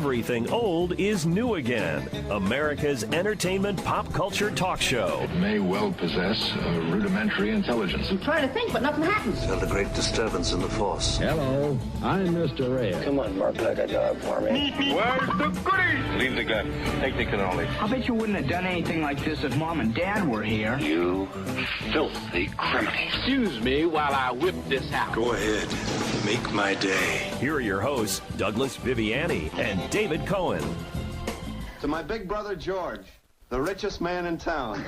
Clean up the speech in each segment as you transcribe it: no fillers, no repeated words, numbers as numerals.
Everything Old is New Again, America's entertainment pop culture talk show. It may well possess a rudimentary intelligence. I'm trying to think, but nothing happens. Felt a great disturbance in the force. Hello, I'm Mr. Red. Come on, bark like a dog for me. Where's the goodies? Leave the gun. Take the cannoli. I bet you wouldn't have done anything like this if Mom and Dad were here. You filthy criminal. Excuse me while I whip this out. Go ahead. Make my day. Here are your hosts, Douglas Viviani and David Cohen. To my big brother George, the richest man in town.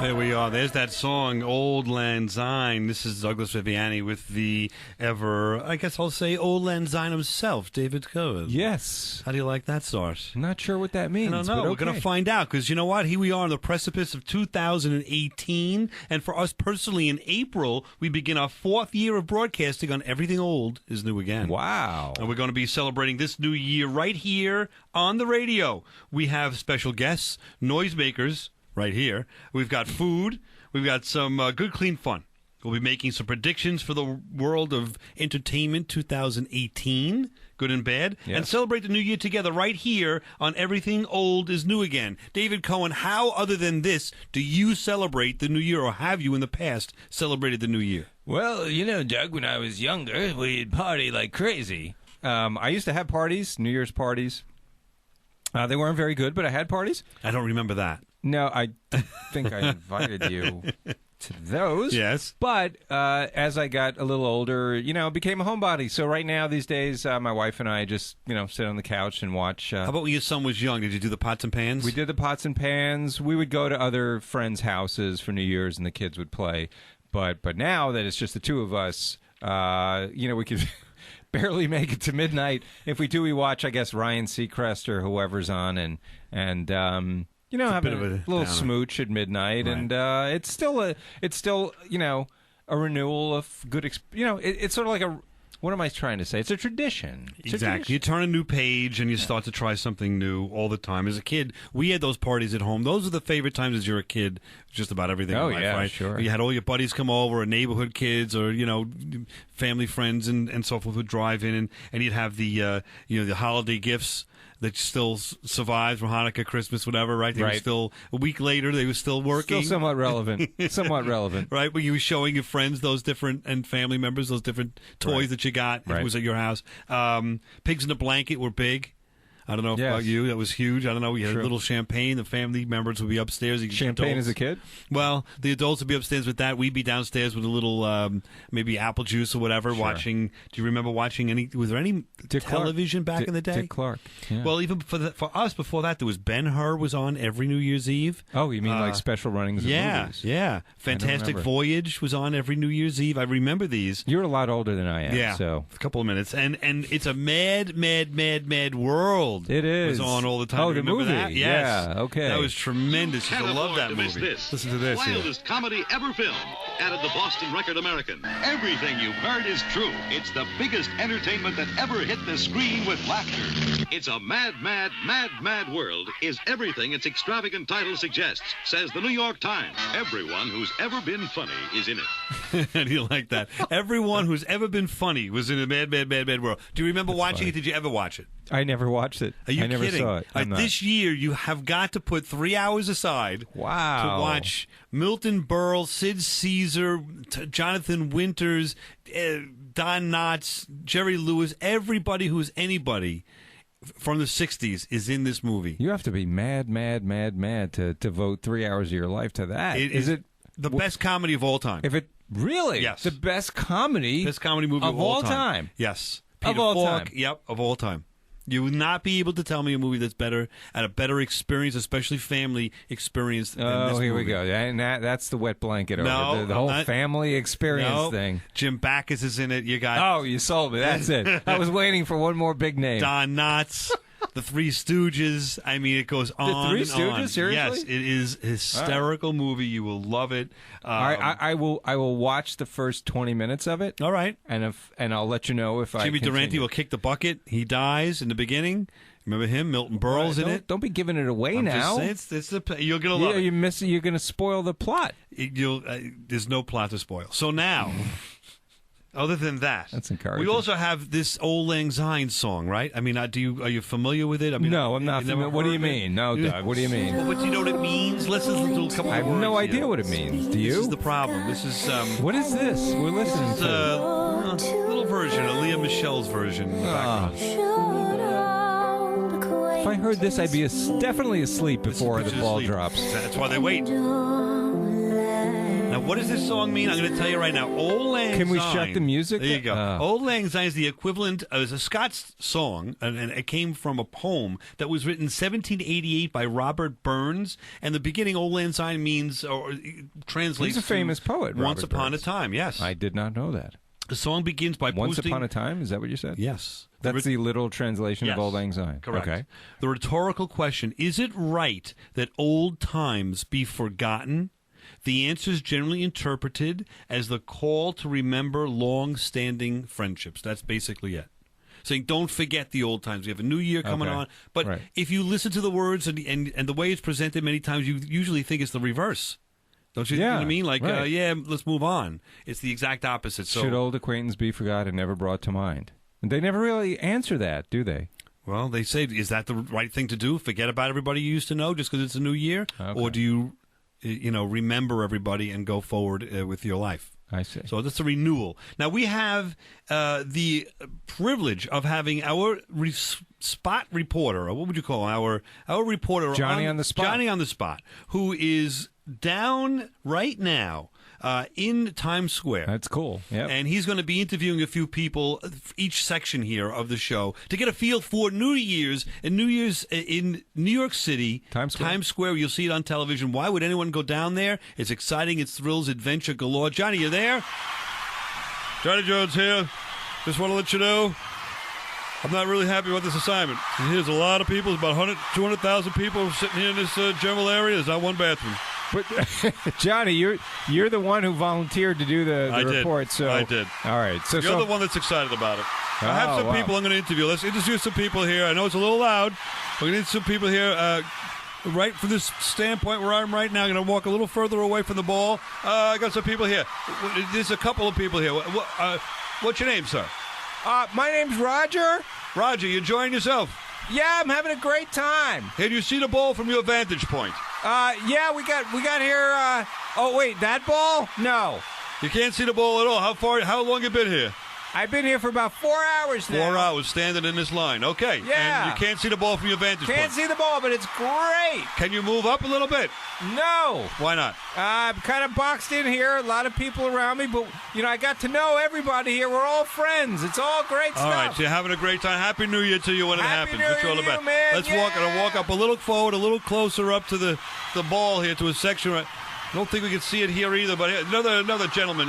There we are. There's that song, Old Lang Syne. This is Douglas Viviani with the ever, I guess I'll say, Old Lang Syne himself, David Cohen. Yes. How do you like that start? Not sure what that means. I don't know. But We're okay. going to find out because you know what? Here we are on the precipice of 2018. And for us personally, in April, we begin our 4th year of broadcasting on Everything Old is New Again. Wow. And we're going to be celebrating this new year right here on the radio. We have special guests, noisemakers. Right here. We've got food. We've got some good, clean fun. We'll be making some predictions for the world of entertainment 2018, good and bad, and celebrate the new year together right here on Everything Old is New Again. David Cohen, how, other than this, do you celebrate the new year, or have you in the past celebrated the new year? Well, you know, Doug, when I was younger, we'd party like crazy. I used to have parties, New Year's parties. They weren't very good, but I had parties. I don't remember that. No, I think I invited you to those. Yes. But as I got a little older, you know, became a homebody. So right now, these days, my wife and I just, you know, sit on the couch and watch. How about when your son was young? Did you do the pots and pans? We did the pots and pans. We would go to other friends' houses for New Year's, and the kids would play. But now that it's just the two of us, you know, we could barely make it to midnight. If we do, we watch, I guess, Ryan Seacrest or whoever's on, and you know, have a little smooch at midnight, right. And it's still you know, a renewal of good. You know, it's sort of like a. What am I trying to say? It's a tradition. Exactly. You turn a new page and you start to try something new all the time. As a kid, we had those parties at home. Those are the favorite times as you're a kid. Just about everything in life, right? Sure. You had all your buddies come over, or neighborhood kids, or you know, family friends and so forth would drive in, and you'd have the you know, the holiday gifts that still survives from Hanukkah, Christmas, whatever, right? They were still, a week later, they were still working. Still somewhat relevant. Somewhat relevant. Right? Where you were showing your friends those different, and family members, those different toys that you got if it was at your house. Pigs in a blanket were big. I don't know about you. That was huge. I don't know. We had a little champagne. The family members would be upstairs. Champagne as a kid? Well, the adults would be upstairs with that. We'd be downstairs with a little, maybe apple juice or whatever, watching. Do you remember watching any? Was there any television back in the day? Dick Clark. Yeah. Well, even for us, before that, there was Ben-Hur was on every New Year's Eve. Oh, you mean like special runnings of movies? Yeah. Fantastic Voyage was on every New Year's Eve. I remember these. You're a lot older than I am. Yeah, so a couple of minutes. And it's a mad world. It is. Was on all the time. Oh, the remember movie. That? Yes. Yeah, okay. That was tremendous. I love that movie. Listen to this. Wildest comedy ever filmed. Added the Boston Record American. Everything you've heard is true. It's the biggest entertainment that ever hit the screen with laughter. It's a mad world is everything its extravagant title suggests, says the New York Times. Everyone who's ever been funny is in it. How do you like that? Everyone who's ever been funny was in a mad world. Do you remember watching it? Did you ever watch it? I never watched it. Are you never kidding? Saw it. This year, you have got to put 3 hours aside to watch Milton Berle, Sid Caesar, Jonathan Winters, Don Knotts, Jerry Lewis, everybody who's anybody from the 60s is in this movie. You have to be mad to vote 3 hours of your life to that. Is it the best comedy of all time? If it really? Yes. The best comedy movie of all time. Yes. Peter of all Falk, time. Yep, of all time. You would not be able to tell me a movie that's better, at a better experience, especially family experience than this movie. Here we go. And that's the wet blanket over the whole family experience thing. Jim Backus is in it. You got. Oh, you sold me. That's it. I was waiting for one more big name. Don Knotts. The Three Stooges. I mean, it goes on. The Three Stooges? Seriously? Yes, it is a hysterical movie. You will love it. All right, I will watch the first 20 minutes of it. All right, and I'll let you know if Jimmy Durante will kick the bucket. He dies in the beginning. Remember him? Milton Berle's in it. Don't be giving it away I'm now. Just saying, you're going to love it. You're going to spoil the plot. There's no plot to spoil. So now, other than that, that's encouraging. We also have this Old Lang Syne song, right? I mean, are you familiar with it? I mean, no, I'm not familiar. What do you mean? No, Doug, what do you mean? Well, but do you know what it means? Let's listen to a couple of words. I have no idea what it means. Do you? This is the problem. This is... what is this we're listening to? A little version, a Leah Michelle's version. If I heard this, I'd be definitely asleep before the ball drops. That's why they wait. Now, what does this song mean? I'm going to tell you right now. Old Lang Syne. Can we shut the music? There you go. Old Lang Syne is the equivalent of a Scots song, and it came from a poem that was written in 1788 by Robert Burns. And the beginning, Old Lang Syne means, or translates. He's a famous poet, Robert Once Upon Burns. a Time, yes. I did not know that. The song begins by Once posting... Upon a Time? Is that what you said? Yes. That's the literal translation of Old Lang Syne. Correct. Okay. The rhetorical question, is it right that old times be forgotten? The answer is generally interpreted as the call to remember long-standing friendships. That's basically it. Saying, don't forget the old times. We have a new year coming on. But if you listen to the words and the way it's presented many times, you usually think it's the reverse. Don't you know what I mean? Like, let's move on. It's the exact opposite. So, should old acquaintance be forgotten, never brought to mind? They never really answer that, do they? Well, they say, is that the right thing to do? Forget about everybody you used to know just because it's a new year? Okay. Or do you, remember everybody and go forward with your life? I see. So that's a renewal. Now, we have the privilege of having our spot reporter, or what would you call him? Our reporter. Johnny on the spot. Johnny on the spot, who is down right now in Times Square. That's cool. Yeah. And he's going to be interviewing a few people each section here of the show to get a feel for New Year's in New York City. Times Square. You'll see it on television. Why would anyone go down there? It's exciting. It's thrills, adventure galore. Johnny, you there? Johnny Jones here. Just want to let you know, I'm not really happy about this assignment. There's a lot of people. There's about 200,000 people sitting here in this general area. There's not one bathroom. But Johnny, you're the one who volunteered to do the report. So I did. All right. So you're the one that's excited about it. I have some people I'm going to interview. Let's introduce some people here. I know it's a little loud. We're going to need some people here. Right from this standpoint where I'm right now, I'm going to walk a little further away from the ball. I got some people here. There's a couple of people here. What's your name, sir? My name's Roger. Roger, you enjoying yourself? Yeah, I'm having a great time. Can you see the ball from your vantage point? Yeah, we got here. Oh wait, that ball? No, you can't see the ball at all. How long you been here? I've been here for about 4 hours now. 4 hours standing in this line. Okay. Yeah. And you can't see the ball from your vantage point. Can't see the ball, but it's great. Can you move up a little bit? No. Why not? I'm kind of boxed in here. A lot of people around me, but I got to know everybody here. We're all friends. It's all great stuff. All right, so you're having a great time. Happy New Year to you when it happens. Happy New Year to you, man. Let's walk up a little forward, a little closer up to the ball here, to a section. I don't think we can see it here either, but another gentleman.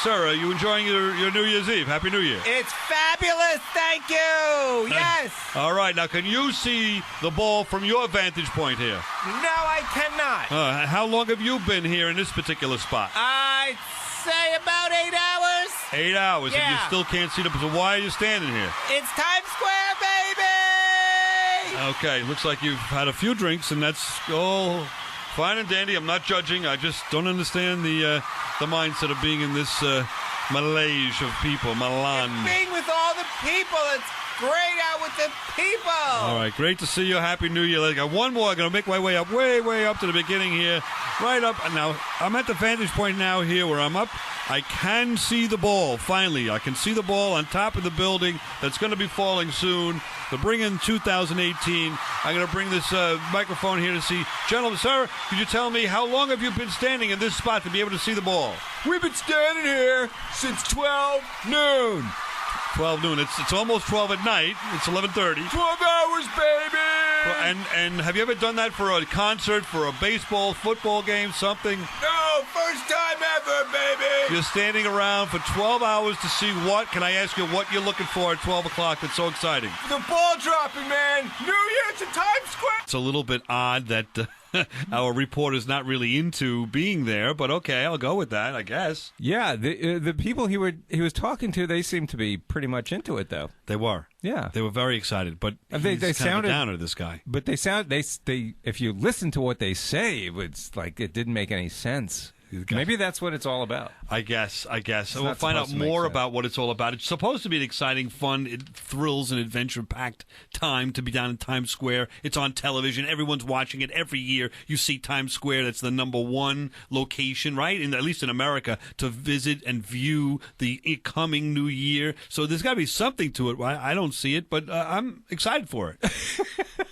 Sir, are you enjoying your New Year's Eve? Happy New Year. It's fabulous. Thank you. Yes. All right. Now, can you see the ball from your vantage point here? No, I cannot. How long have you been here in this particular spot? I'd say about 8 hours. 8 hours, yeah. And you still can't see the... So why are you standing here? It's Times Square, baby! Okay, looks like you've had a few drinks, and that's all... Fine and dandy. I'm not judging. I just don't understand the mindset of being in this malaise of people. Milan. Being with all the people. It's great out with the people. All right. Great to see you. Happy New Year. I got one more. I'm going to make my way up, way up to the beginning here. Right up. Now, I'm at the vantage point now here where I'm up. I can see the ball, finally. I can see the ball on top of the building that's going to be falling soon. To bring in 2018, I'm going to bring this microphone here to see. Gentlemen, sir, could you tell me how long have you been standing in this spot to be able to see the ball? We've been standing here since 12 noon. 12 noon. It's almost 12 at night. It's 11:30. 12 hours, baby! And have you ever done that for a concert, for a baseball, football game, something? No, first time ever, baby! You're standing around for 12 hours to see what? Can I ask you what you're looking for at 12 o'clock that's so exciting? The ball dropping, man! New Year's in Times Square! It's a little bit odd that our reporter's not really into being there, but okay, I'll go with that, I guess. Yeah, the people he was talking to, they seemed to be pretty much into it, though. They were. Yeah, they were very excited, but they sounded a downer, this guy. But they if you listen to what they say, it's like it didn't make any sense. Maybe that's what it's all about. I guess. So we'll find out more about what it's all about. It's supposed to be an exciting, fun, thrills and adventure-packed time to be down in Times Square. It's on television. Everyone's watching it. Every year you see Times Square. That's the #1 location, right? At least in America, to visit and view the coming new year. So there's got to be something to it. I don't see it, but I'm excited for it.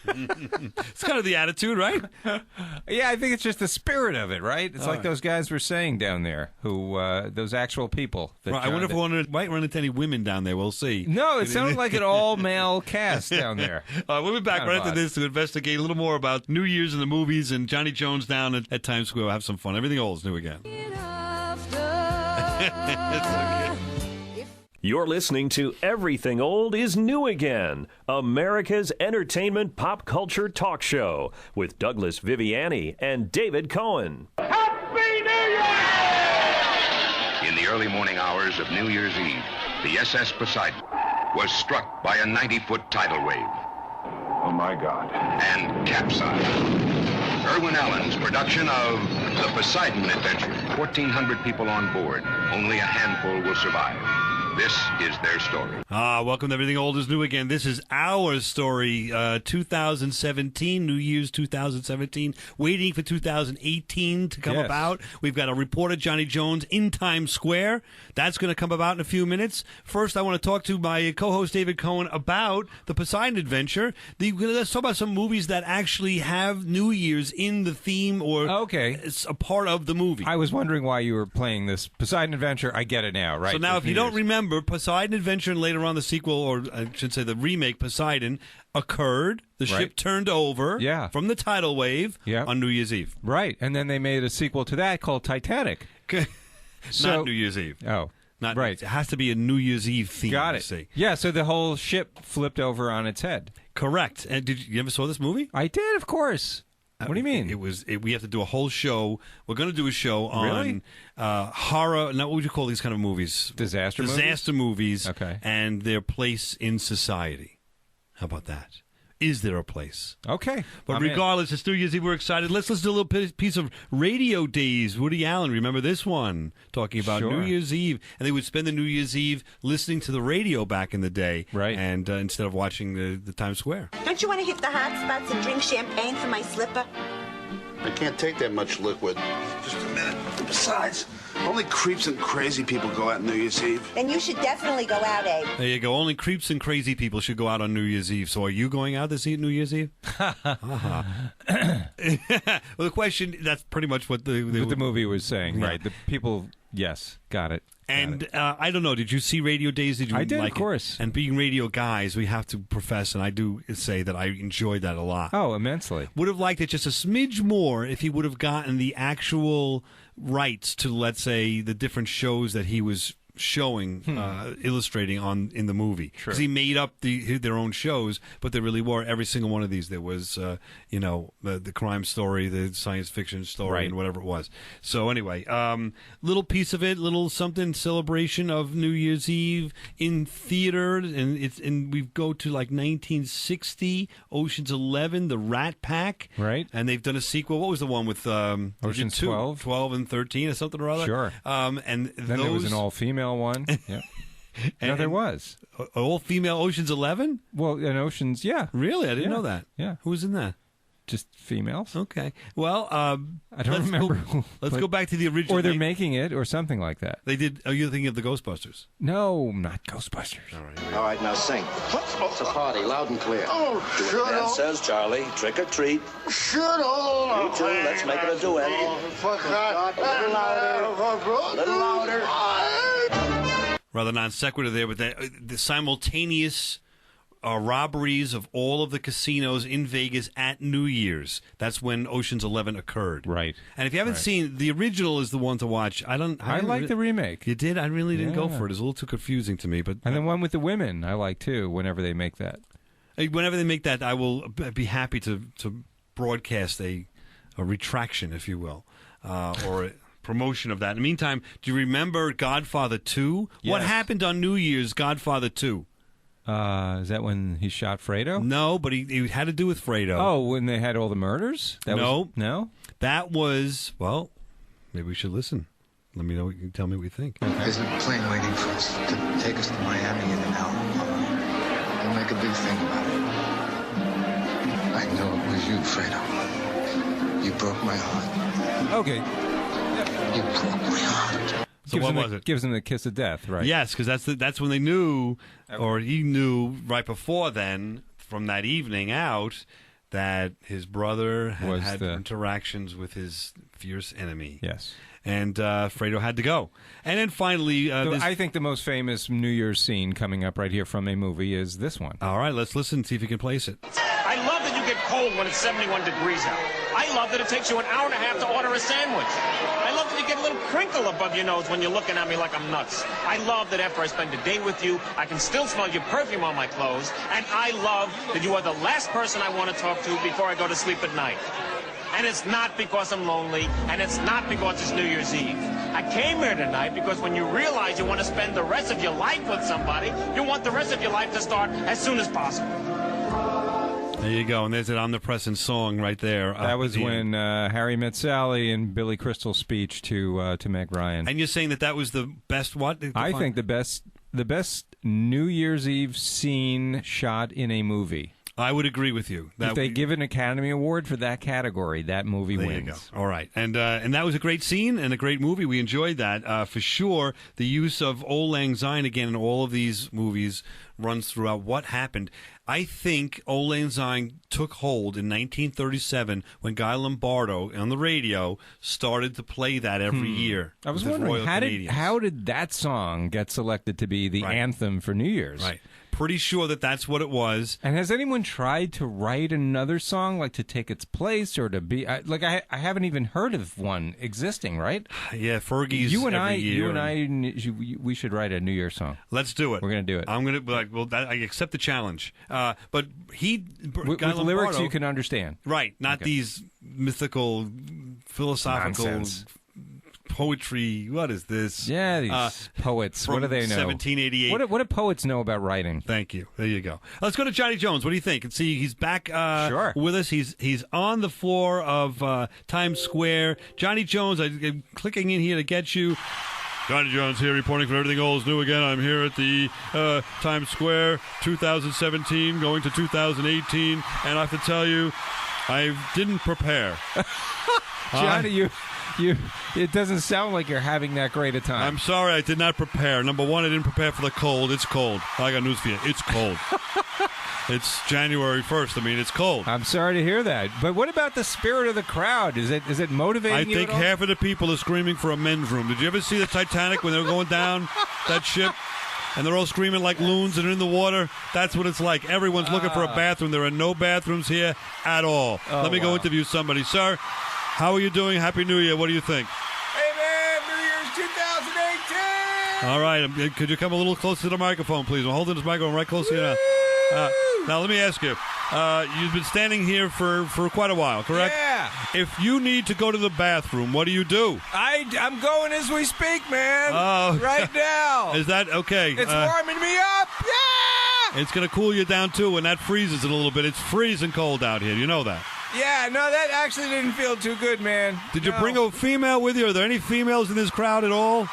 It's kind of the attitude, right? Yeah, I think it's just the spirit of it, right? It's like those guys were saying down there, who those actual people. Right, I wonder if we might run into any women down there. We'll see. No, it sounded like an all-male cast down there. We'll be back right after this to investigate a little more about New Year's in the movies and Johnny Jones down at Times Square. We'll have some fun. Everything old is new again. You're listening to Everything Old is New Again, America's entertainment pop culture talk show with Douglas Viviani and David Cohen. Happy New Year! In the early morning hours of New Year's Eve, the SS Poseidon was struck by a 90-foot tidal wave. Oh, my God. And capsized. Irwin Allen's production of The Poseidon Adventure. 1,400 people on board. Only a handful will survive. This is their story. Welcome to Everything Old is New Again. This is our story, 2017, New Year's 2017, waiting for 2018 to come about. We've got a reporter, Johnny Jones, in Times Square. That's going to come about in a few minutes. First, I want to talk to my co-host, David Cohen, about the Poseidon Adventure. Let's talk about some movies that actually have New Year's in the theme or it's a part of the movie. I was wondering why you were playing this Poseidon Adventure. I get it now, right? So now, if you don't remember, Poseidon Adventure and later on the sequel, or I should say the remake, Poseidon, occurred. The ship turned over from the tidal wave on New Year's Eve. Right, and then they made a sequel to that called Titanic. Not New Year's Eve. Oh, not right. It has to be a New Year's Eve theme. Got it. See. Yeah, so the whole ship flipped over on its head. Correct. And did you ever saw this movie? I did, of course. What do you mean? We have to do a whole show. We're going to do a show on horror. Now, what would you call these kind of movies? Disaster movies. Okay. And their place in society. How about that? Is there a place? Okay. But regardless, it's New Year's Eve. We're excited. Let's listen to a little piece of Radio Days. Woody Allen, remember this one? Talking about New Year's Eve. And they would spend the New Year's Eve listening to the radio back in the day. Right. And instead of watching the Times Square. Don't you want to hit the hot spots and drink champagne from my slipper? I can't take that much liquid. Just a minute. Besides, only creeps and crazy people go out on New Year's Eve. Then you should definitely go out, Abe. There you go. Only creeps and crazy people should go out on New Year's Eve. So are you going out this New Year's Eve? Well, the question, that's pretty much what the movie was saying, right? The people, yes, got it. And I don't know, did you see Radio Days? Did you I did, like of course. It? And being radio guys, we have to profess, and I do say that I enjoyed that a lot. Oh, immensely. Would have liked it just a smidge more if he would have gotten the actual rights to, let's say, the different shows that he was showing, illustrating in the movie. Because he made up their own shows, but they really were. Every single one of these, there was, the crime story, the science fiction story, and whatever it was. So anyway, little piece of it, little something, celebration of New Year's Eve in theater, and we go to like 1960, Ocean's 11, The Rat Pack, right? And they've done a sequel. What was the one with Ocean's 12, 12 and 13, or something or other? Sure. And then there was an all-female one. Yeah. No, there was. All-female Ocean's 11? Well, in Ocean's, yeah. Really? I didn't know that. Yeah. Who was in that? Just females. Okay. Well, I don't remember. Let's go back to the original. Or they're making it, or something like that. They did. Are you thinking of the Ghostbusters? No, not Ghostbusters. All right, now sing. It's a party, loud and clear. Do what the man says, Charlie. Trick or treat. Shut up. You too. Let's make it a duet. A little louder. Rather non sequitur there, but the simultaneous robberies of all of the casinos in Vegas at New Year's. That's when Ocean's 11 occurred. Right. And if you haven't seen, the original is the one to watch. I like the remake. You did? I really didn't go for it. It's a little too confusing to me. But and the one with the women I like too, whenever they make that. Whenever they make that, I will be happy to broadcast a retraction, if you will, or a promotion of that. In the meantime, do you remember Godfather 2? Yes. What happened on New Year's Godfather 2? Is that when he shot Fredo? No, but he had to do with Fredo. Oh, when they had all the murders? No. That was, well, maybe we should listen. Let me know. You can tell me what you think. There's a plane waiting for us to take us to Miami in an hour. Don't make a big thing about it. I know it was you, Fredo. You broke my heart. Okay. You broke my heart. So what was it? Gives him the kiss of death, right? Yes, because that's when they knew, or he knew right before then, from that evening out, that his brother had interactions with his fierce enemy. Yes. And Fredo had to go. And then finally... I think the most famous New Year's scene coming up right here from a movie is this one. All right, let's listen and see if you can place it. I love that you get cold when it's 71 degrees out. I love that it takes you an hour and a half to order a sandwich. I love that you get a little crinkle above your nose when you're looking at me like I'm nuts. I love that after I spend a day with you, I can still smell your perfume on my clothes. And I love that you are the last person I want to talk to before I go to sleep at night. And it's not because I'm lonely, and it's not because it's New Year's Eve. I came here tonight because when you realize you want to spend the rest of your life with somebody, you want the rest of your life to start as soon as possible. There you go, and there's an omnipresent song right there. That was when Harry Met Sally and Billy Crystal's speech to Meg Ryan. And you're saying that was the best what? I think the best New Year's Eve scene shot in a movie. I would agree with you. If they give an Academy Award for that category, that movie wins. There you go. All right. And that was a great scene and a great movie. We enjoyed that. For sure, the use of Auld Lang Syne again in all of these movies runs throughout what happened. I think Auld Lang Syne took hold in 1937 when Guy Lombardo on the radio started to play that every year. I was wondering, how did that song get selected to be the anthem for New Year's? Right. Pretty sure that's what it was. And has anyone tried to write another song, like to take its place or to be I haven't even heard of one existing, right? Yeah, Fergie's every year. We should write a New Year's song. Let's do it. We're going to do it. I'm going to be like, well, I accept the challenge. But with lyrics you can understand, right? Not these mythical, philosophical. Nonsense. Poetry. What is this? Yeah, these poets. What do they know? 1788. What do poets know about writing? Thank you. There you go. Let's go to Johnny Jones. What do you think? And see, he's back with us. He's on the floor of Times Square. Johnny Jones, I'm clicking in here to get you. Johnny Jones here reporting for Everything Old is New Again. I'm here at the Times Square 2017 going to 2018. And I have to tell you, I didn't prepare. Johnny, it doesn't sound like you're having that great a time. I'm sorry, I did not prepare. Number one, I didn't prepare for the cold. It's cold. I got news for you. It's cold. It's January 1st. I mean, it's cold. I'm sorry to hear that. But what about the spirit of the crowd? Is it motivating you I think at all? half of the people are screaming for a men's room. Did you ever see the Titanic when they were going down that ship? And they're all screaming like loons and in the water. That's what it's like. Everyone's looking for a bathroom. There are no bathrooms here at all. Let me go interview somebody. Sir, how are you doing? Happy New Year. What do you think? Hey, man, New Year's 2018! All right. Could you come a little closer to the microphone, please? I'm holding this microphone right close to you now. Now, let me ask you. You've been standing here for quite a while, correct? Yeah. If you need to go to the bathroom, what do? I'm going as we speak, man. Oh. Right now. Is that okay? It's warming me up. Yeah! It's going to cool you down, too, when that freezes it a little bit. It's freezing cold out here. You know that. Yeah, no, that actually didn't feel too good, man. Did you bring a female with you? Are there any females in this crowd at all?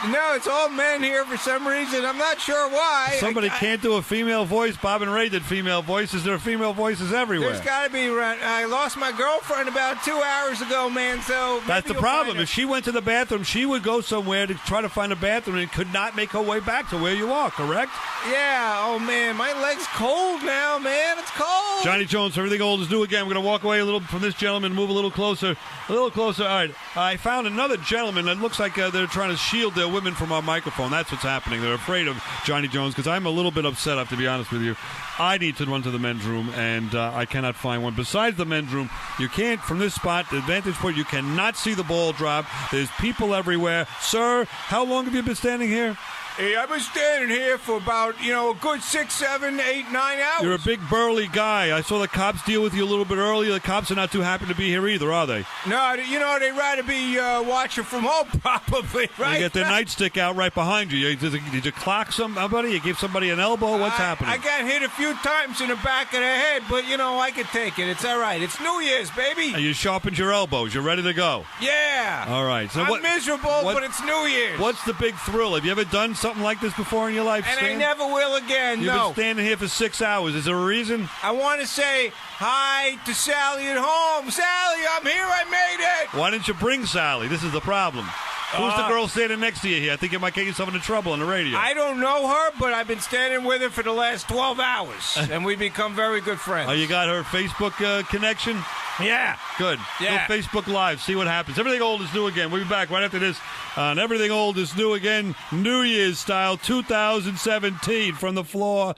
No, it's all men here for some reason. I'm not sure why. Somebody can't do a female voice. Bob and Ray did female voices. There are female voices everywhere. There's got to be. I lost my girlfriend about 2 hours ago, man, so... That's the problem. If she went to the bathroom, she would go somewhere to try to find a bathroom and could not make her way back to where you are, correct? Yeah, oh, man, my leg's cold now, man. It's cold. Johnny Jones, Everything Old is New Again. We're going to walk away a little from this gentleman, move a little closer. All right. I found another gentleman that looks like they're trying to shield their women from our microphone. That's what's happening. They're afraid of Johnny Jones because I'm a little bit upset, I have to be honest with you. I need to run to the men's room, and I cannot find one. Besides the men's room, you can't, from this spot, the vantage point, you cannot see the ball drop. There's people everywhere. Sir, how long have you been standing here? Hey, I've been standing here for about, a good 6, 7, 8, 9 hours. You're a big burly guy. I saw the cops deal with you a little bit earlier. The cops are not too happy to be here either, are they? No, they'd rather be watching from home, probably, right? They get their nightstick out right behind you. Did you clock somebody? You gave somebody an elbow? What's happening? I got hit a few times in the back of the head, but, I can take it. It's all right. It's New Year's, baby. You sharpened your elbows. You're ready to go. Yeah. All right. So I'm miserable, but it's New Year's. What's the big thrill? Have you ever done something like this before in your life, And Stan? I never will again, You've been standing here for 6 hours. Is there a reason? I want to say hi to Sally at home. Sally, I'm here. I made it. Why didn't you bring Sally? This is the problem. Who's the girl standing next to you here? I think you might get yourself into trouble on the radio. I don't know her, but I've been standing with her for the last 12 hours, and we've become very good friends. Oh, you got her Facebook connection? Yeah. Good. Yeah. Go Facebook Live. See what happens. Everything Old is New Again. We'll be back right after this on Everything Old is New Again, New Year's style 2017 from the floor.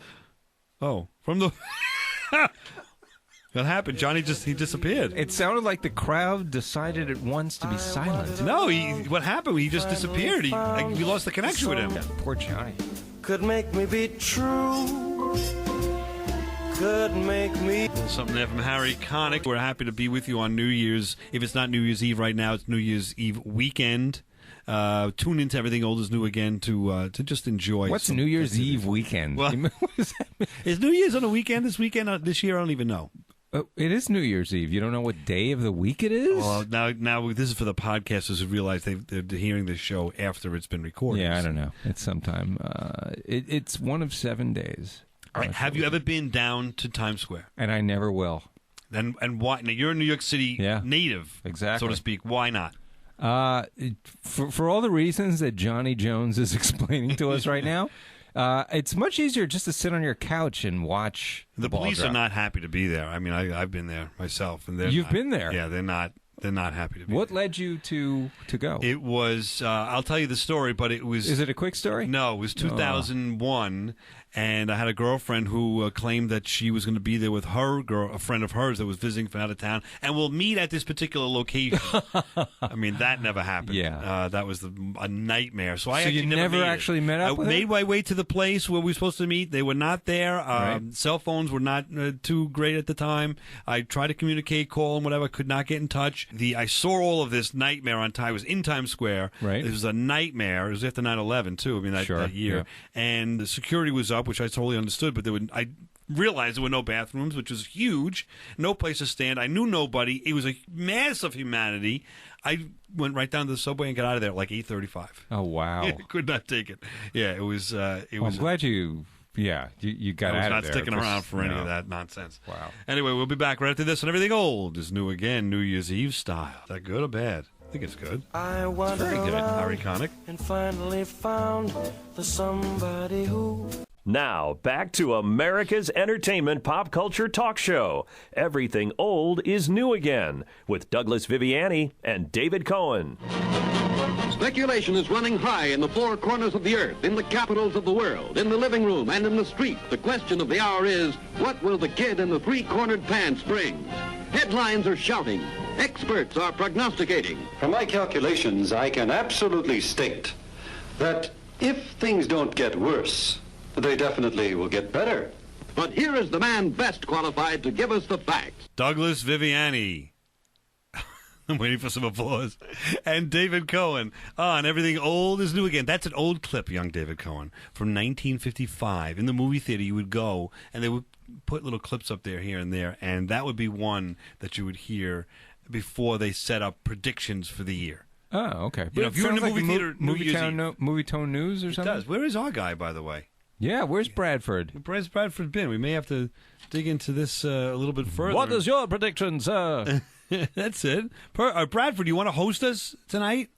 Oh, from the... What happened? Johnny he disappeared. It sounded like the crowd decided at once to be silent. No, what happened? He just disappeared. We lost the connection with him. Yeah, poor Johnny. Could make me be true. Could make me. Something there from Harry Connick. We're happy to be with you on New Year's. If it's not New Year's Eve right now, it's New Year's Eve weekend. Tune into Everything Old is New Again to just enjoy. What's New Year's Eve weekend? Well, is New Year's on a weekend this weekend? This year, I don't even know. It is New Year's Eve. You don't know what day of the week it is? Well, now this is for the podcasters who realize they're hearing this show after it's been recorded. Yeah, I don't know. It's sometime. It's one of 7 days. All right. Have you ever been down to Times Square? And I never will. And why? Now, you're a New York City native, exactly, so to speak. Why not? For all the reasons that Johnny Jones is explaining to us right now. It's much easier just to sit on your couch and watch the ball police drop. are not happy to be there. I mean, I've been there myself, and You've been there? Yeah, they're not happy to be. What led you to go? It was. I'll tell you the story, but it was. Is it a quick story? No, it was 2001. And I had a girlfriend who claimed that she was going to be there with a friend of hers that was visiting from out of town, and we'll meet at this particular location. I mean, that never happened. Yeah, that was a nightmare. So you never actually met up with her? I made my way to the place where we were supposed to meet. They were not there. Right. Cell phones were not too great at the time. I tried to communicate, call, and whatever. Could not get in touch. I saw all of this nightmare on time. I was in Times Square. Right. It was a nightmare. It was after 9/11 too. I mean, that year. Yeah. And the security was up, which I totally understood, but I realized there were no bathrooms, which was huge, no place to stand. I knew nobody. It was a mass of humanity. I went right down to the subway and got out of there at like 8:35. Oh, wow. I could not take it. Yeah, it was... I'm glad you got out of there. I was not sticking around for any of that nonsense. Wow. Anyway, we'll be back right after this, and Everything Old is New Again, New Year's Eve style. Is that good or bad? I think it's good. It's very good. Harry Connick. And finally found the somebody who... Now, back to America's entertainment pop culture talk show. Everything Old is New Again, with Douglas Viviani and David Cohen. Speculation is running high in the four corners of the earth, in the capitals of the world, in the living room, and in the street. The question of the hour is, what will the kid in the three-cornered pants bring? Headlines are shouting. Experts are prognosticating. From my calculations, I can absolutely state that if things don't get worse, they definitely will get better. But here is the man best qualified to give us the facts. Douglas Viviani. I'm waiting for some applause. And David Cohen on Everything Old is New Again. That's an old clip, young David Cohen, from 1955. In the movie theater, you would go, and they would put little clips up there, here and there, and that would be one that you would hear before they set up predictions for the year. Oh, okay. You know, if you're in the movie theater, Movie Tone News or something? It does. Where is our guy, by the way? Yeah, where's Bradford? Where's Bradford been? We may have to dig into this a little bit further. What is your prediction, sir? That's it. Bradford, you want to host us tonight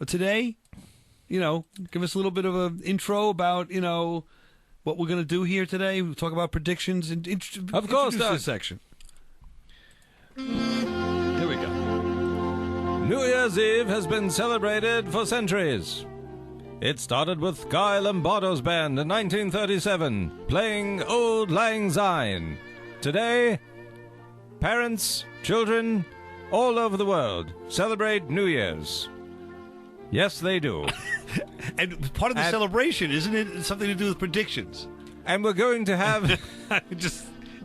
or today? You know, give us a little bit of an intro about, you know, what we're going to do here today. We'll talk about predictions. And of course, Doug. This section. Here we go. New Year's Eve has been celebrated for centuries. It started with Guy Lombardo's band in 1937, playing Auld Lang Syne. Today, parents, children, all over the world celebrate New Year's. Yes, they do. And part of the celebration, isn't it something to do with predictions? And we're going to have...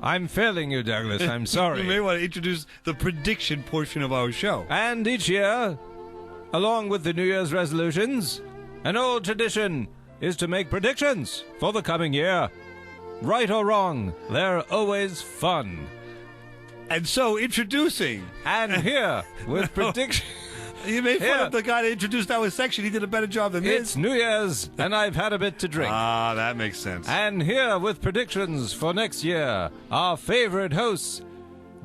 I'm failing you, Douglas. I'm sorry. You may want to introduce the prediction portion of our show. And each year, along with the New Year's resolutions, an old tradition is to make predictions for the coming year. Right or wrong, they're always fun. And so, introducing... And here, with prediction... You made fun of the guy that introduced our section. He did a better job than this. It's New Year's, and I've had a bit to drink. Ah, that makes sense. And here, with predictions for next year, our favorite hosts,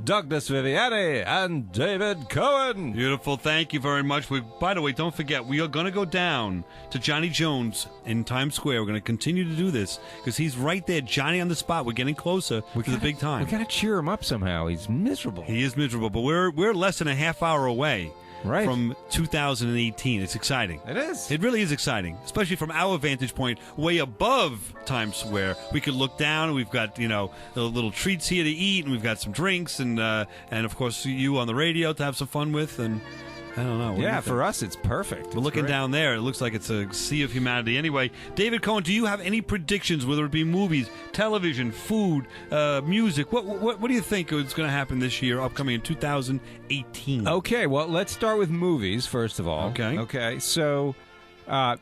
Douglas Viviani and David Cohen. Beautiful. Thank you very much. By the way, don't forget, we are going to go down to Johnny Jones in Times Square. We're going to continue to do this because he's right there, Johnny on the spot. We're getting closer to the big time. We got to cheer him up somehow. He's miserable. He is miserable, but we're less than a half hour away. Right. From 2018. It's exciting. It is. It really is exciting, especially from our vantage point, way above Times Square. We could look down, and we've got, the little treats here to eat, and we've got some drinks, and of course, you on the radio to have some fun with, and I don't know. Yeah, for us, it's perfect. We're looking down there. It looks like it's a sea of humanity. Anyway, David Cohen, do you have any predictions, whether it be movies, television, food, music? What do you think is going to happen this year, upcoming in 2018? Okay, well, let's start with movies, first of all. Okay, so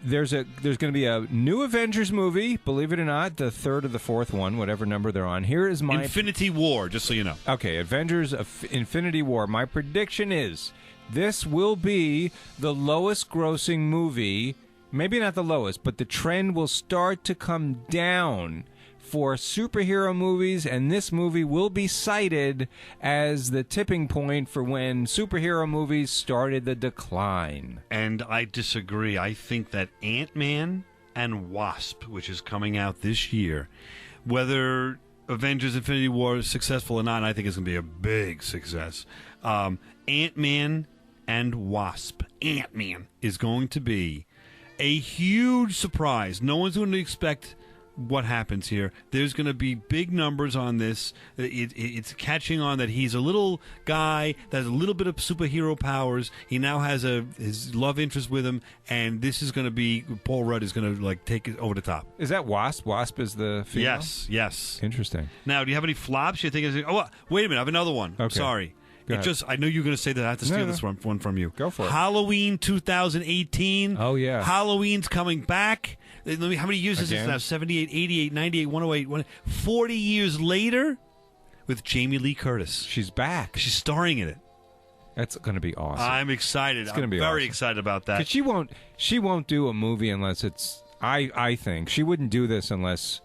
there's going to be a new Avengers movie, believe it or not, the third or the fourth one, whatever number they're on. Here is my... Infinity War, just so you know. Okay, Avengers Infinity War. My prediction is... this will be the lowest grossing movie, maybe not the lowest, but the trend will start to come down for superhero movies, and this movie will be cited as the tipping point for when superhero movies started the decline. And I disagree. I think that Ant-Man and Wasp, which is coming out this year, whether Avengers Infinity War is successful or not, I think it's going to be a big success. Ant-Man and Wasp. Ant-Man is going to be a huge surprise. No one's going to expect what happens here. There's going to be big numbers on this. It's catching on that he's a little guy that has a little bit of superhero powers. He now has his love interest with him, and this is going to be... Paul Rudd is going to take it over the top. Is that Wasp? Wasp is the female? Yes. Interesting. Now, do you have any flops you think? Oh, wait a minute. I have another one. Okay. Sorry. I know you're going to say that. I have to steal this one from you. Go for it. Halloween 2018. Oh, yeah. Halloween's coming back. How many years is this now? 78, 88, 98, 108, 40 years later with Jamie Lee Curtis. She's back. She's starring in it. That's going to be awesome. I'm excited. It's going to be very awesome. excited about that. 'Cause she won't do a movie unless it's... I think. She wouldn't do this unless...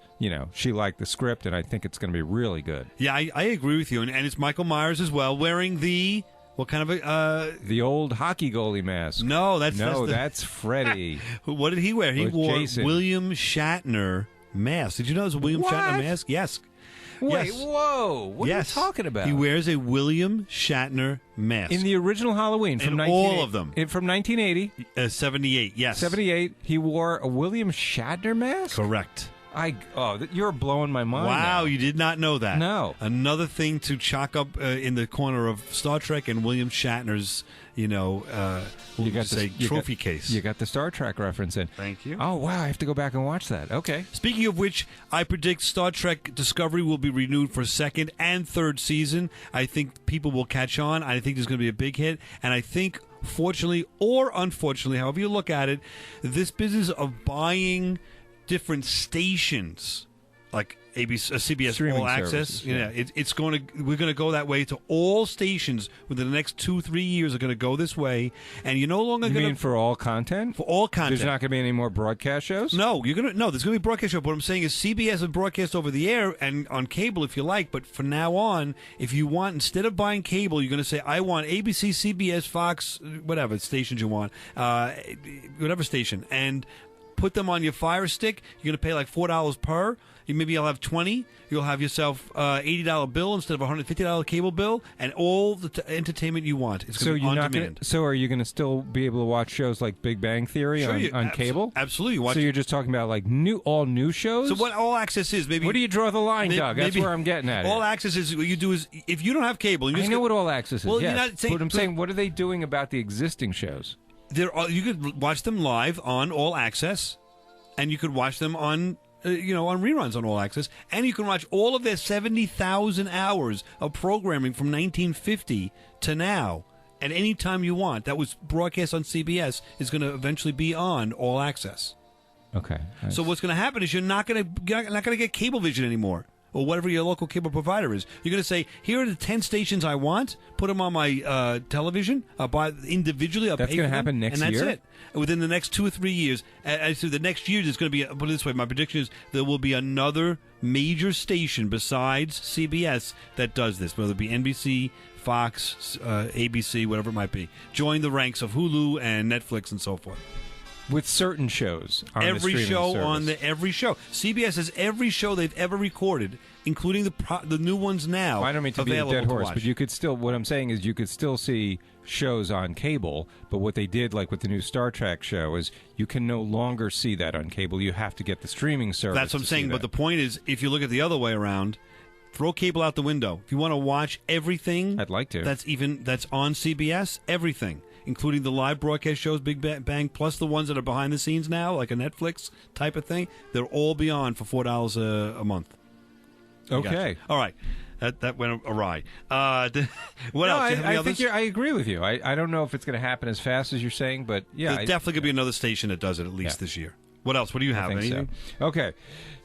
she liked the script, and I think it's going to be really good. Yeah, I agree with you. And it's Michael Myers as well, wearing the... What kind of a... the old hockey goalie mask. No, that's Freddie. What did he wear? He wore Jason. William Shatner mask. Did you know it was a William Shatner mask? Yes. Wait, yes. whoa. What are you talking about? He wears a William Shatner mask. In the original Halloween. From all of them. From 1980. 78, yes. 78, he wore a William Shatner mask? Correct. You're blowing my mind. Wow, now. You did not know that. No. Another thing to chalk up in the corner of Star Trek and William Shatner's, trophy case. You got the Star Trek reference in. Thank you. Oh, wow, I have to go back and watch that. Okay. Speaking of which, I predict Star Trek Discovery will be renewed for second and third season. I think people will catch on. I think there's going to be a big hit. And I think, fortunately or unfortunately, however you look at it, this business of buying different stations like CBS Streaming All Access. services, We're going to go that way to all stations within the next 2-3 years are going to go this way, and you're no longer going to... You mean for all content? For all content. There's not going to be any more broadcast shows? No, there's going to be broadcast shows. What I'm saying is CBS will broadcast over the air and on cable if you like, but from now on, if you want, instead of buying cable, you're going to say, I want ABC, CBS, Fox, whatever stations you want, whatever station, and put them on your Fire Stick. You're going to pay like $4 per. Maybe you'll have 20. You'll have yourself $80 bill instead of a $150 cable bill, and all the entertainment you want. It's going to be on demand. So are you going to still be able to watch shows like Big Bang Theory on cable? Absolutely. So you're just talking about like all new shows? So what All Access is, maybe... Where do you draw the line, Doug? That's where I'm getting at. All Access is, what you do is, if you don't have cable... I know what All Access is, well, yes. you're not saying, but I'm saying, what are they doing about the existing shows? You could watch them live on All Access, and you could watch them on on reruns on All Access, and you can watch all of their 70,000 hours of programming from 1950 to now at any time you want. That was broadcast on CBS is going to eventually be on All Access. Okay. So what's going to happen is you're not going to get Cablevision anymore, or whatever your local cable provider is. You're going to say, here are the 10 stations I want, put them on my television, I'll buy individually, I'll That's pay going for to happen them, next and that's year? it. Within the next 2 or 3 years, the next year there's going to be, put it this way, my prediction is there will be another major station besides CBS that does this, whether it be NBC, Fox, ABC, whatever it might be. Join the ranks of Hulu and Netflix and so forth. With certain shows on the Every streaming show service. on every show. CBS has every show they've ever recorded, including the new ones now. I don't mean to be a available dead horse, watch. but you could still. What I'm saying is, you could still see shows on cable. But what they did, like with the new Star Trek show, is you can no longer see that on cable. You have to get the streaming service. That's what I'm to saying. see But that. the point is, if you look at the other way around, throw cable out the window. If you want to watch everything, I'd like to. That's on CBS. Everything, including the live broadcast shows, Big Bang, plus the ones that are behind the scenes now, like a Netflix type of thing. They'll all be on for $4 a month. Okay. All right. That went awry. What else? Do you have any I others? think I agree with you. I don't know if it's going to happen as fast as you're saying, but yeah, There's definitely going to be another station that does it at least this year. What else? What do you have? I think Anything? so. Okay.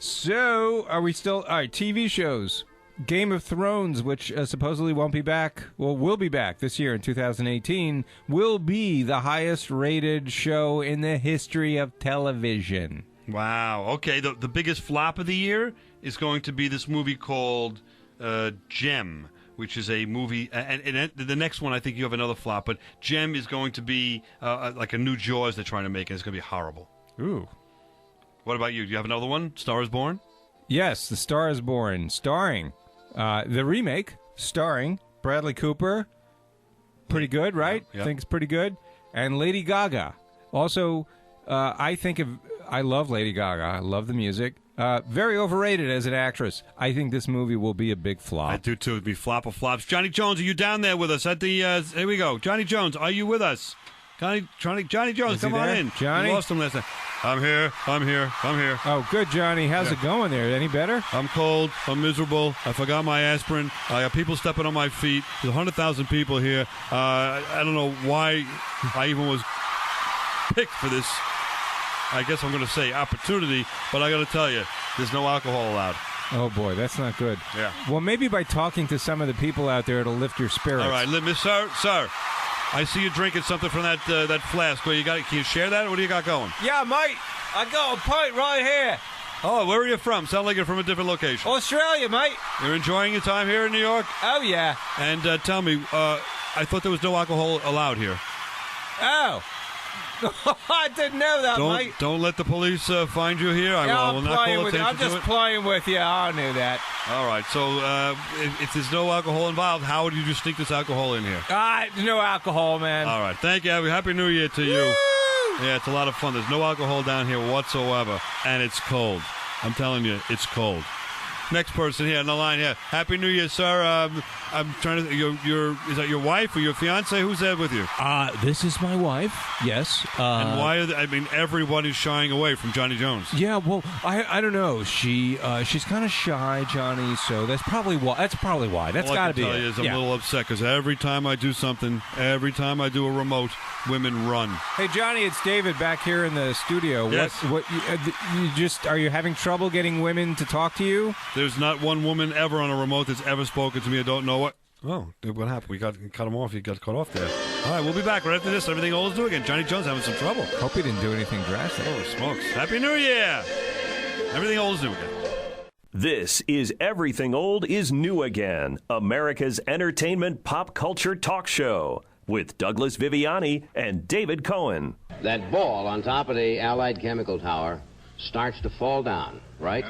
So, are we still... All right, TV shows. Game of Thrones, which supposedly won't be back, well, will be back this year in 2018, will be the highest-rated show in the history of television. Wow. Okay, the biggest flop of the year is going to be this movie called Gem, which is a movie, and the next one I think you have another flop, but Gem is going to be like a new Jaws they're trying to make, and it's going to be horrible. Ooh. What about you? Do you have another one? Star is Born? Yes, The Star is Born, starring the remake, starring Bradley Cooper. Pretty good, right? Yeah. I think it's pretty good. And Lady Gaga. Also, I love Lady Gaga. I love the music. Very overrated as an actress. I think this movie will be a big flop. I do too. It'd be flop of flops. Johnny Jones, are you down there with us at the? Here we go. Johnny Jones, are you with us? Johnny Jones, Is he come on there? in. Johnny? We lost him last time. I'm here. Oh, good, Johnny. How's it going there? Any better? I'm cold. I'm miserable. I forgot my aspirin. I got people stepping on my feet. There's 100,000 people here. I don't know why I even was picked for this. I guess I'm going to say opportunity, but I got to tell you, there's no alcohol allowed. Oh, boy, that's not good. Yeah. Well, maybe by talking to some of the people out there, it'll lift your spirits. All right, sir. I see you drinking something from that flask. Well, can you share that? What do you got going? Yeah, mate. I got a pint right here. Oh, where are you from? Sound like you're from a different location. Australia, mate. You're enjoying your time here in New York? Oh, yeah. And tell me, I thought there was no alcohol allowed here. Oh. I didn't know that, mate. Don't let the police find you here. I will not call attention I'm just to it. playing with you. I knew that. All right. So if there's no alcohol involved, how did you just sneak this alcohol in here? No alcohol, man. All right. Thank you. Happy New Year to you. Yeah, it's a lot of fun. There's no alcohol down here whatsoever, and it's cold. I'm telling you, it's cold. Next person here on the line here. Happy New Year, sir. I'm trying to. Is that your wife or your fiance? Who's there with you? This is my wife. Yes. And why? Everybody's shying away from Johnny Jones. Yeah. Well, I don't know. She's kind of shy, Johnny. So that's probably why. That's got to be All I can tell it. you is I'm a little upset because every time I do something, every time I do a remote, women run. Hey, Johnny, it's David back here in the studio. Yes. Are you having trouble getting women to talk to you? There's not one woman ever on a remote that's ever spoken to me. I don't know what. Oh, what happened? We cut him off. He got cut off there. All right, we'll be back right after this. Everything old is new again. Johnny Jones having some trouble. Hope he didn't do anything drastic. Holy smokes. Happy New Year. Everything old is new again. This is Everything Old is New Again, America's entertainment pop culture talk show with Douglas Viviani and David Cohen. That ball on top of the Allied Chemical Tower starts to fall down, right?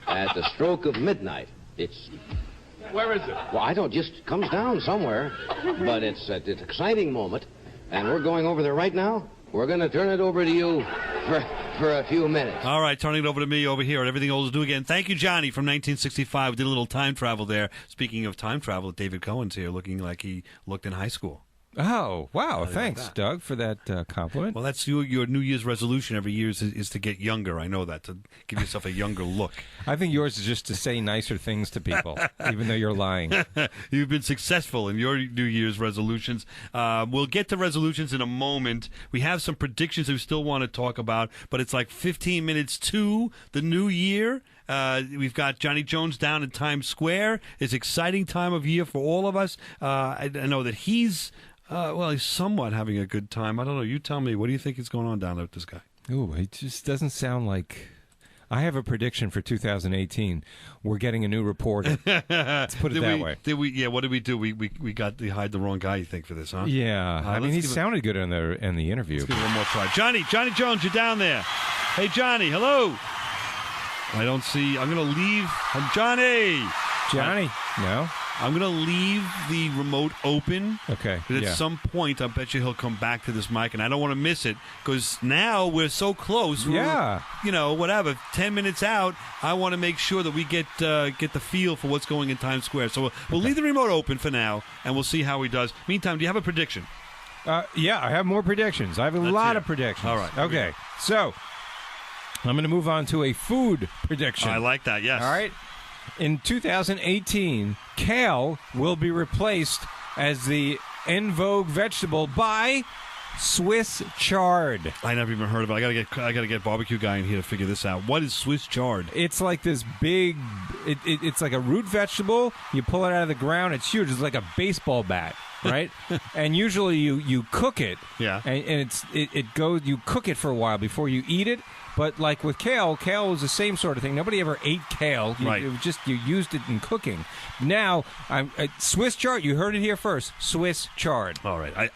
At the stroke of midnight. Where is it? Well, I don't, just comes down somewhere. But it's an exciting moment, and we're going over there right now. We're going to turn it over to you for a few minutes. All right, turning it over to me over here at Everything Old is New Again. Thank you, Johnny, from 1965. We did a little time travel there. Speaking of time travel, David Cohen's here looking like he looked in high school. Oh, wow. Thanks, Doug, for that compliment. Well, that's your New Year's resolution every year is to get younger. I know that, to give yourself a younger look. I think yours is just to say nicer things to people, even though you're lying. You've been successful in your New Year's resolutions. We'll get to resolutions in a moment. We have some predictions we still want to talk about, but it's like 15 minutes to the new year. We've got Johnny Jones down in Times Square. It's an exciting time of year for all of us. I know that he's somewhat having a good time. I don't know. You tell me. What do you think is going on down there with this guy? Ooh, it just doesn't sound like... I have a prediction for 2018. We're getting a new reporter. Let's put it that way. What did we do? We hide the wrong guy, you think, for this, huh? Yeah. I mean, he sounded good in the interview. Let's give it one more try. Johnny Jones, you're down there. Hey, Johnny, hello. I don't see... I'm going to leave... Johnny! No? I'm going to leave the remote open. Okay. But at some point, I bet you he'll come back to this mic, and I don't want to miss it, because now we're so close. Yeah. Whatever. 10 minutes out, I want to make sure that we get the feel for what's going in Times Square. So we'll leave the remote open for now, and we'll see how he does. Meantime, do you have a prediction? Yeah, I have more predictions. I have a lot of predictions. All right. Okay. So, I'm going to move on to a food prediction. I like that, yes. All right. In 2018, kale will be replaced as the en vogue vegetable by Swiss chard. I never even heard of it. I gotta get barbecue guy in here to figure this out. What is Swiss chard? It's like this big. It's like a root vegetable. You pull it out of the ground. It's huge. It's like a baseball bat, right? And usually you cook it. Yeah. And it goes. You cook it for a while before you eat it. But like with kale is the same sort of thing. Nobody ever ate kale. Right. It was just you used it in cooking. Now, Swiss chard. You heard it here first. Swiss chard. All right.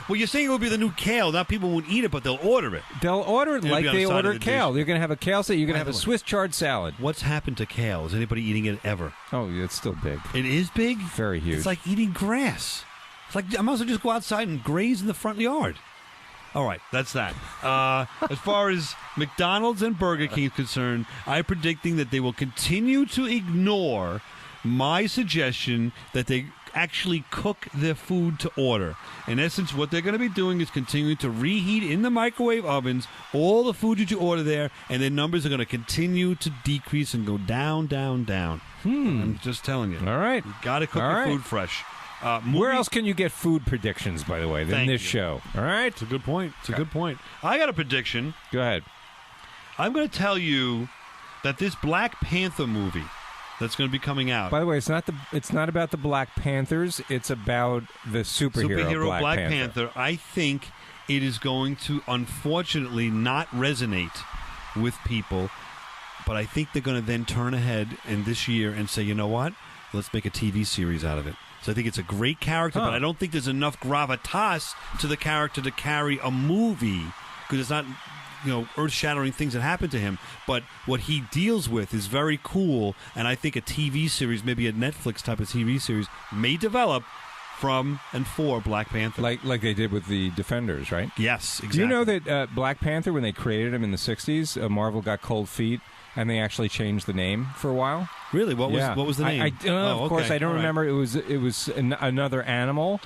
Well, you're saying it will be the new kale. Now people won't eat it, but they'll order it. They'll order it like they order kale. You're going to have a kale salad. You're going to have a Swiss chard salad. What's happened to kale? Is anybody eating it ever? Oh, it's still big. It is big? Very huge. It's like eating grass. It's like I might as well just go outside and graze in the front yard. All right, that's that. As far as McDonald's and Burger King is concerned, I'm predicting that they will continue to ignore my suggestion that they actually cook their food to order. In essence, what they're going to be doing is continuing to reheat in the microwave ovens all the food that you order there, and their numbers are going to continue to decrease and go down, down, down. I'm just telling you. All right. You got to cook your food fresh. Where else can you get food predictions, by the way, than this show? All right? It's a good point. I got a prediction. Go ahead. I'm going to tell you that this Black Panther movie that's going to be coming out. By the way, it's not about the Black Panthers. It's about the superhero Black Panther. I think it is going to, unfortunately, not resonate with people, but I think they're going to then turn ahead in this year and say, you know what? Let's make a TV series out of it. So I think it's a great character, but I don't think there's enough gravitas to the character to carry a movie, because it's not, earth-shattering things that happen to him. But what he deals with is very cool, and I think a TV series, maybe a Netflix type of TV series, may develop from and for Black Panther. Like they did with the Defenders, right? Yes, exactly. Do you know that Black Panther, when they created him in the 60s, Marvel got cold feet, and they actually changed the name for a while? Really? What was the name? Of course, I don't remember. It was another animal,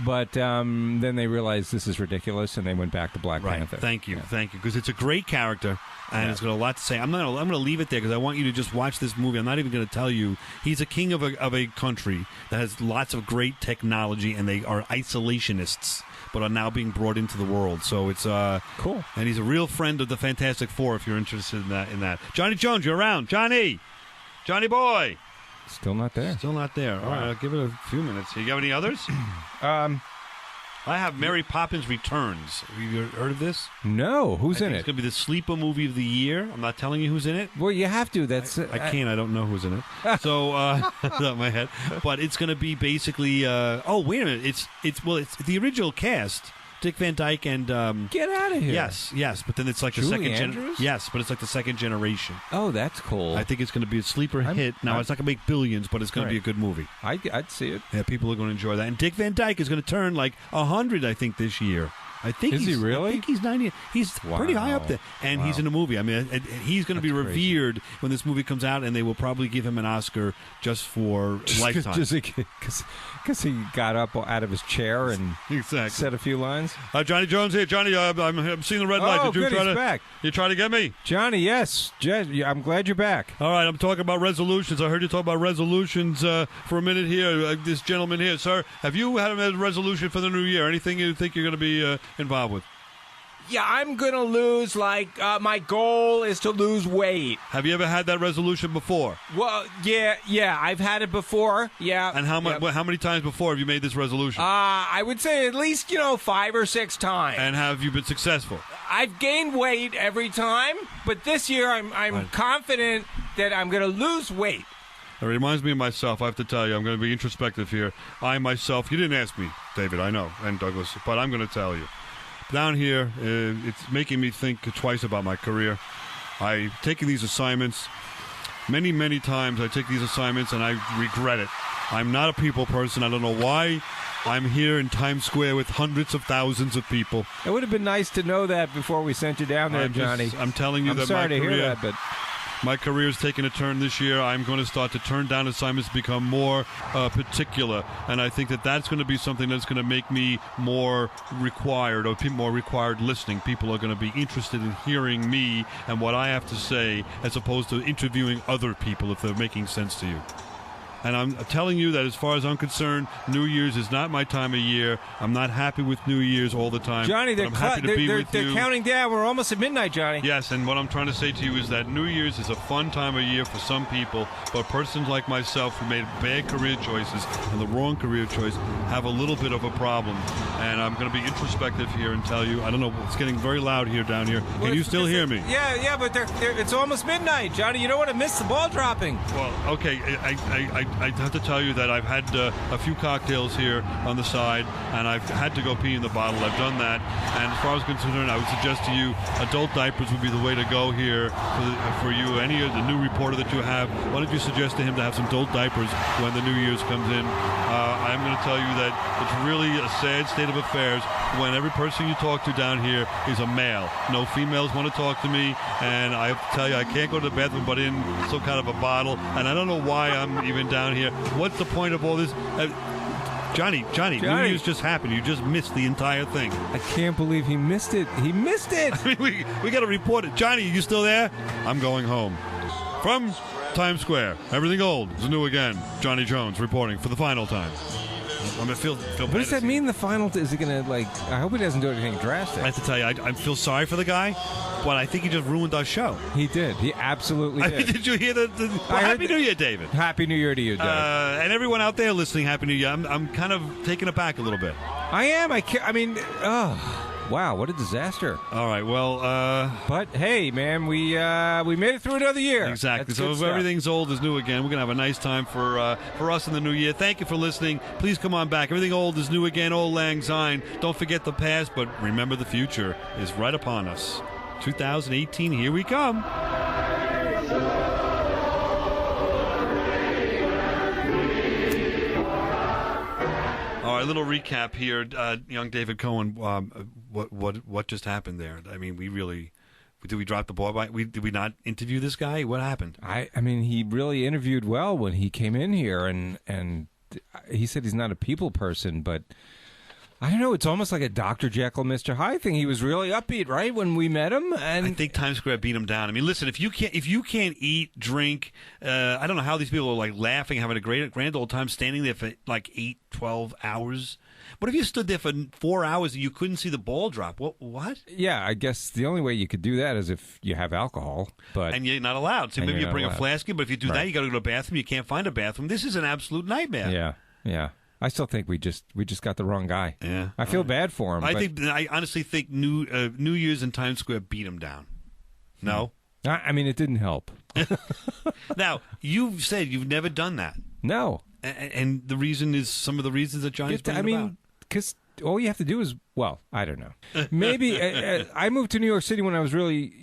but then they realized this is ridiculous, and they went back to Black Panther. Thank you, because it's a great character, and it's got a lot to say. I'm going to leave it there because I want you to just watch this movie. I'm not even going to tell you. He's a king of a country that has lots of great technology, and they are isolationists, but are now being brought into the world. So it's cool. And he's a real friend of the Fantastic Four. If you're interested in that. Johnny Jones, you're around. Johnny boy. Still not there. All right, I'll give it a few minutes. You got any others? I have Mary Poppins Returns. Have you heard of this? No. Who's in it? It's going to be the sleeper movie of the year. I'm not telling you who's in it. Well, you have to. I can't. I don't know who's in it. So, not my head. But it's going to be basically. Oh, wait a minute. It's the original cast. Dick Van Dyke and get out of here. Yes, but then it's like Julie the second Andrews? Yes, but it's like the second generation. Oh, that's cool. I think it's going to be a sleeper hit. Now it's not going to make billions, but it's going to be a good movie. I'd see it. Yeah, people are going to enjoy that. And Dick Van Dyke is going to turn like 100, I think, this year. I think Is he really? I think he's 90. He's pretty high up there, and he's in a movie. I mean, he's going to be revered when this movie comes out, and they will probably give him an Oscar just for lifetime. Because he got up out of his chair and said a few lines. Johnny Jones here. Johnny, I'm seeing the red light. Oh, Did you good, he's back. You trying to get me? Johnny, yes. I'm glad you're back. All right, I'm talking about resolutions. I heard you talk about resolutions for a minute here. This gentleman here, sir, have you had a resolution for the new year? Anything you think you're going to be involved with? Yeah, I'm going to lose, my goal is to lose weight. Have you ever had that resolution before? Well, yeah, I've had it before, yeah. And how many times before have you made this resolution? I would say at least, 5 or 6 times. And have you been successful? I've gained weight every time, but this year I'm confident that I'm going to lose weight. It reminds me of myself. I have to tell you, I'm going to be introspective here. I myself, you didn't ask me, David, I know, and Douglas, but I'm going to tell you. Down here, it's making me think twice about my career. I've taken these assignments. Many, many times I take these assignments and I regret it. I'm not a people person. I don't know why. I'm here in Times Square with hundreds of thousands of people. It would have been nice to know that before we sent you down there, Johnny. I'm telling you I'm that sorry my to career... hear that, but... My career is taking a turn this year. I'm going to start to turn down assignments, become more particular, and I think that that's going to be something that's going to make me more required, or more required listening. People are going to be interested in hearing me and what I have to say, as opposed to interviewing other people if they're making sense to you. And I'm telling you that as far as I'm concerned, New Year's is not my time of year. I'm not happy with New Year's all the time. Johnny, they're they're counting down. We're almost at midnight, Johnny. Yes, and what I'm trying to say to you is that New Year's is a fun time of year for some people, but persons like myself who made bad career choices and the wrong career choice have a little bit of a problem. And I'm going to be introspective here and tell you, I don't know, it's getting very loud here down here. Can you still hear me? Yeah, but it's almost midnight, Johnny. You don't want to miss the ball dropping. Well, okay, I have to tell you that I've had a few cocktails here on the side, and I've had to go pee in the bottle. I've done that, and as far as concerned, I would suggest to you adult diapers would be the way to go here for you. Any of the new reporter that you have, why don't you suggest to him to have some adult diapers when the New Year's comes in? I'm going to tell you that it's really a sad state of affairs when every person you talk to down here is a male. No females want to talk to me, and I have to tell you, I can't go to the bathroom but in some kind of a bottle, and I don't know why I'm even down here. What's the point of all this? Johnny, New Year's just happened. You just missed the entire thing. I can't believe he missed it. He missed it. I mean, we got to report it. Johnny, you still there? I'm going home. From Times Square, everything old is new again. Johnny Jones reporting for the final time. I'm gonna feel What does that mean? The final? Is it gonna I hope he doesn't do anything drastic. I have to tell you, I feel sorry for the guy, but I think he just ruined our show. He did. He absolutely did. Did you hear Happy New Year, David? Happy New Year to you, Doug. And everyone out there listening, Happy New Year. I'm kind of taken aback a little bit. I am. I mean, wow, what a disaster. All right, well, but hey, man, we made it through another year. Exactly. So if everything's old is new again, we're gonna have a nice time for us in the new year. Thank you for listening. Please come on back. Everything old is new again. Old Lang Syne. Don't forget the past, but remember the future is right upon us. 2018, here we come. All right, little recap here. Young David Cohen, what just happened there? I mean, did we drop the ball? Did we not interview this guy? What happened? I mean, he really interviewed well when he came in here, and he said he's not a people person, but I don't know. It's almost like a Dr. Jekyll, Mr. Hyde thing. He was really upbeat, right, when we met him, and I think Times Square beat him down. I mean, listen, if you can't eat, drink, I don't know how these people are like laughing, having a grand old time standing there for like 8-12 hours. What if you stood there for 4 hours and you couldn't see the ball drop? What? Yeah, I guess the only way you could do that is if you have alcohol, and you're not allowed. So maybe you bring a flask in, but if you do that, you got to go to a bathroom. You can't find a bathroom. This is an absolute nightmare. Yeah. I still think we just got the wrong guy. Yeah, I feel bad for him. I honestly think New Year's in Times Square beat him down. No, I mean it didn't help. Now you've said you've never done that. No, and the reason is some of the reasons that Johnny's bringing about. Because all you have to do is Well, I don't know. Maybe I moved to New York City when I was really,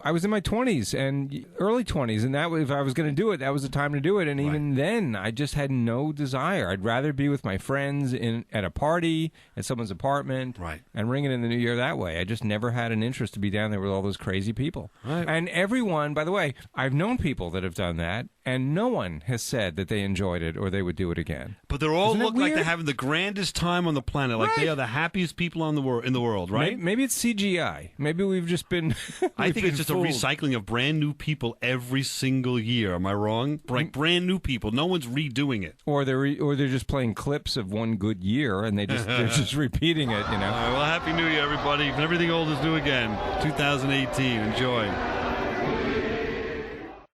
I was in my 20s and early 20s, and that if I was going to do it, that was the time to do it. And even then, I just had no desire. I'd rather be with my friends at a party, at someone's apartment, and ring it in the new year that way. I just never had an interest to be down there with all those crazy people. Right. And everyone, by the way, I've known people that have done that, and no one has said that they enjoyed it or they would do it again. But they all Isn't look that like they're weird? having the grandest time on the planet. Like they are the happiest people in the world, right? Maybe it's CGI. Maybe we've just been. I think it's just fooled. a recycling of brand new people every single year. Am I wrong? Like brand new people. No one's redoing it. Or they're just playing clips of one good year and they're just repeating it. All right, well, Happy New Year, everybody. Everything old is new again. 2018. Enjoy.